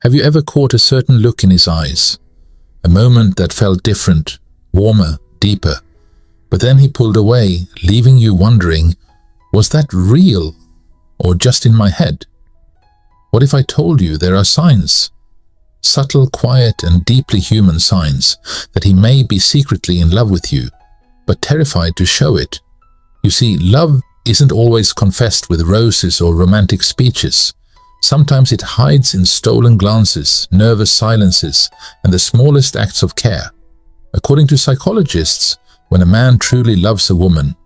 Have you ever caught a certain look in his eyes? A moment that felt different, warmer, deeper. But then he pulled away, leaving you wondering, was that real or just in my head? What if I told you there are signs? Subtle, quiet, and deeply human signs that he may be secretly in love with you, but terrified to show it. You see, love isn't always confessed with roses or romantic speeches. Sometimes it hides in stolen glances, nervous silences, and the smallest acts of care. According to psychologists, when a man truly loves a woman,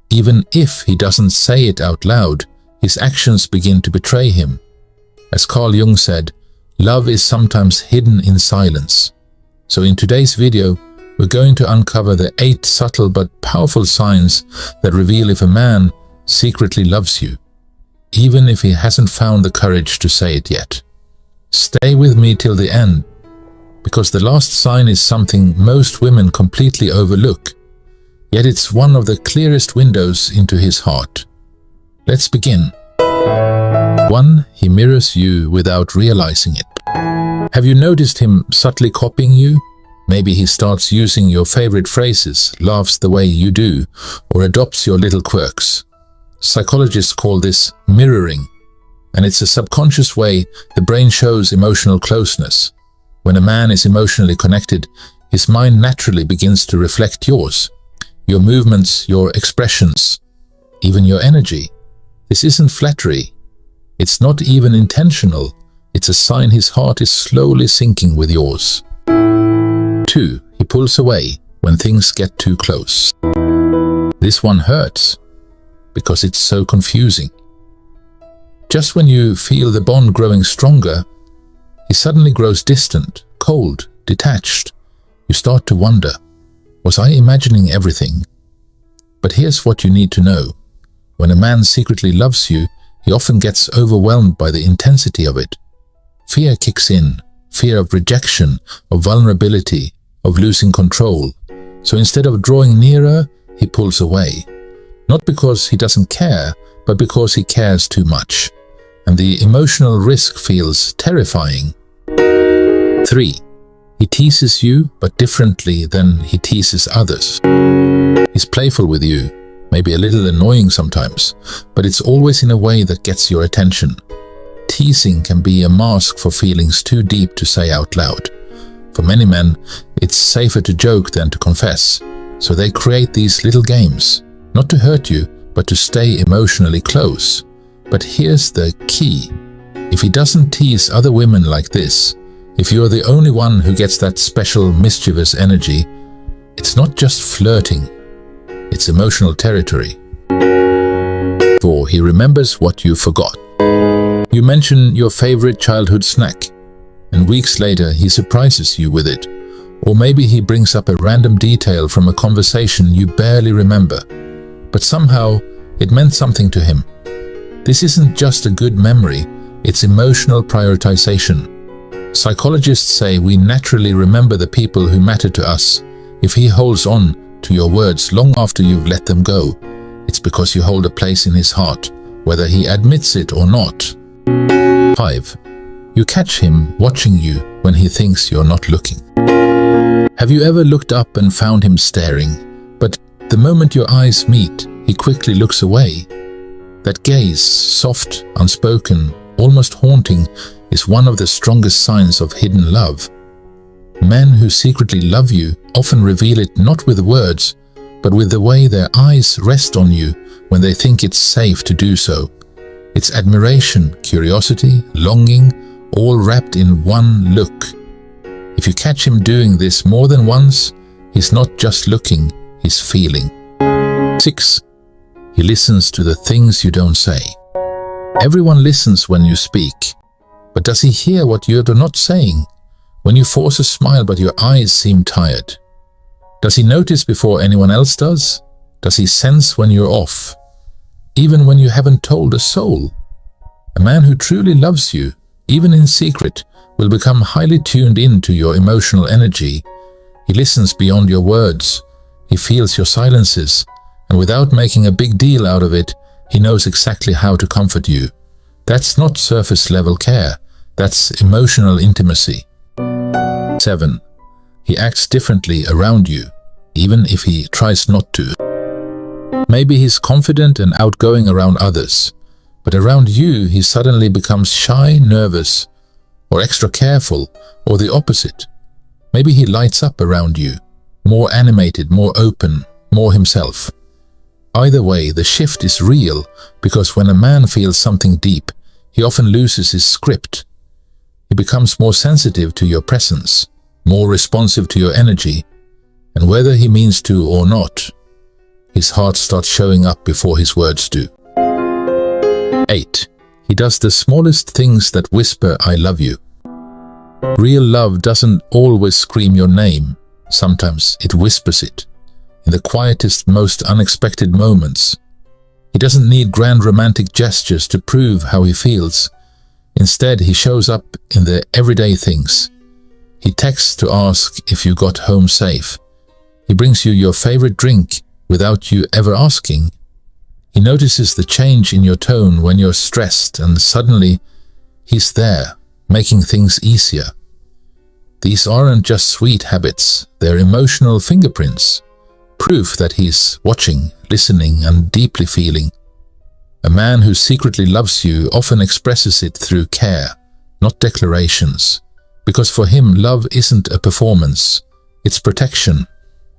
even if he doesn't say it out loud, his actions begin to betray him. As Carl Jung said, love is sometimes hidden in silence. So in today's video, we're going to uncover the 8 subtle but powerful signs that reveal if a man secretly loves you, even if he hasn't found the courage to say it yet. Stay with me till the end, because the last sign is something most women completely overlook, yet it's one of the clearest windows into his heart. Let's begin. 1. He mirrors you without realizing it. Have you noticed him subtly copying you? Maybe he starts using your favorite phrases, laughs the way you do, or adopts your little quirks. Psychologists call this mirroring, and it's a subconscious way the brain shows emotional closeness. When a man is emotionally connected, his mind naturally begins to reflect yours, your movements, your expressions, even your energy. This isn't flattery. It's not even intentional. It's a sign his heart is slowly syncing with yours. 2. He pulls away when things get too close. This one hurts because it's so confusing. Just when you feel the bond growing stronger, he suddenly grows distant, cold, detached. You start to wonder, was I imagining everything? But here's what you need to know. When a man secretly loves you, he often gets overwhelmed by the intensity of it. Fear kicks in, fear of rejection, of vulnerability, of losing control. So instead of drawing nearer, he pulls away. Not because he doesn't care, but because he cares too much. And the emotional risk feels terrifying. 3. He teases you, but differently than he teases others. He's playful with you, maybe a little annoying sometimes, but it's always in a way that gets your attention. Teasing can be a mask for feelings too deep to say out loud. For many men, it's safer to joke than to confess, so they create these little games, not to hurt you, but to stay emotionally close. But here's the key. If he doesn't tease other women like this, if you're the only one who gets that special mischievous energy, it's not just flirting, it's emotional territory. 4. He remembers what you forgot. You mention your favorite childhood snack, and weeks later he surprises you with it. Or maybe he brings up a random detail from a conversation you barely remember, but somehow it meant something to him. This isn't just a good memory, it's emotional prioritization. Psychologists say we naturally remember the people who matter to us. If he holds on to your words long after you've let them go, it's because you hold a place in his heart, whether he admits it or not. 5. You catch him watching you when he thinks you're not looking. Have you ever looked up and found him staring, but the moment your eyes meet, he quickly looks away? That gaze, soft, unspoken, almost haunting, is one of the strongest signs of hidden love. Men who secretly love you often reveal it not with words, but with the way their eyes rest on you when they think it's safe to do so. It's admiration, curiosity, longing, all wrapped in one look. If you catch him doing this more than once, he's not just looking, he's feeling. 6. He listens to the things you don't say. Everyone listens when you speak, but does he hear what you're not saying? When you force a smile but your eyes seem tired? Does he notice before anyone else does? Does he sense when you're off, even when you haven't told a soul? A man who truly loves you, even in secret, will become highly tuned into your emotional energy. He listens beyond your words. He feels your silences, and without making a big deal out of it, he knows exactly how to comfort you. That's not surface-level care. That's emotional intimacy. 7. He acts differently around you, even if he tries not to. Maybe he's confident and outgoing around others, but around you he suddenly becomes shy, nervous, or extra careful, or the opposite. Maybe he lights up around you, more animated, more open, more himself. Either way, the shift is real, because when a man feels something deep, he often loses his script. He becomes more sensitive to your presence, more responsive to your energy, and whether he means to or not, his heart starts showing up before his words do. 8. He does the smallest things that whisper, "I love you." Real love doesn't always scream your name. Sometimes it whispers it, in the quietest, most unexpected moments. He doesn't need grand romantic gestures to prove how he feels. Instead, he shows up in the everyday things. He texts to ask if you got home safe. He brings you your favorite drink without you ever asking. He notices the change in your tone when you're stressed, and suddenly he's there, making things easier. These aren't just sweet habits, they're emotional fingerprints, proof that he's watching, listening, and deeply feeling. A man who secretly loves you often expresses it through care, not declarations, because for him love isn't a performance, it's protection.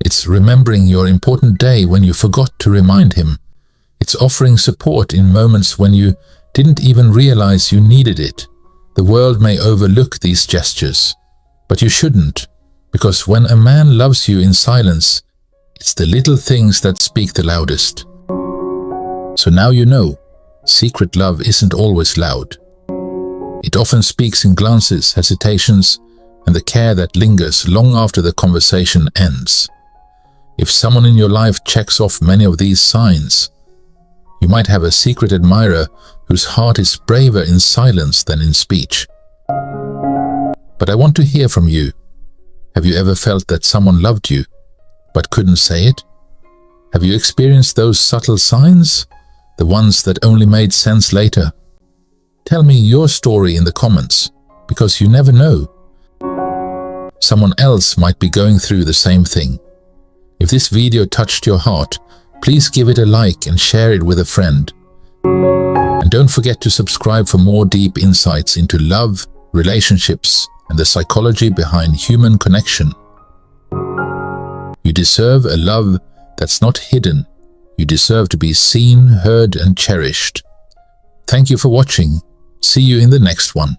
It's remembering your important day when you forgot to remind him. It's offering support in moments when you didn't even realize you needed it. The world may overlook these gestures, but you shouldn't, because when a man loves you in silence, it's the little things that speak the loudest. So now you know, secret love isn't always loud. It often speaks in glances, hesitations, and the care that lingers long after the conversation ends. If someone in your life checks off many of these signs, you might have a secret admirer whose heart is braver in silence than in speech. But I want to hear from you. Have you ever felt that someone loved you, but couldn't say it? Have you experienced those subtle signs, the ones that only made sense later? Tell me your story in the comments, because you never know. Someone else might be going through the same thing. If this video touched your heart, please give it a like and share it with a friend. And don't forget to subscribe for more deep insights into love, relationships, and the psychology behind human connection. You deserve a love that's not hidden. You deserve to be seen, heard, and cherished. Thank you for watching. See you in the next one.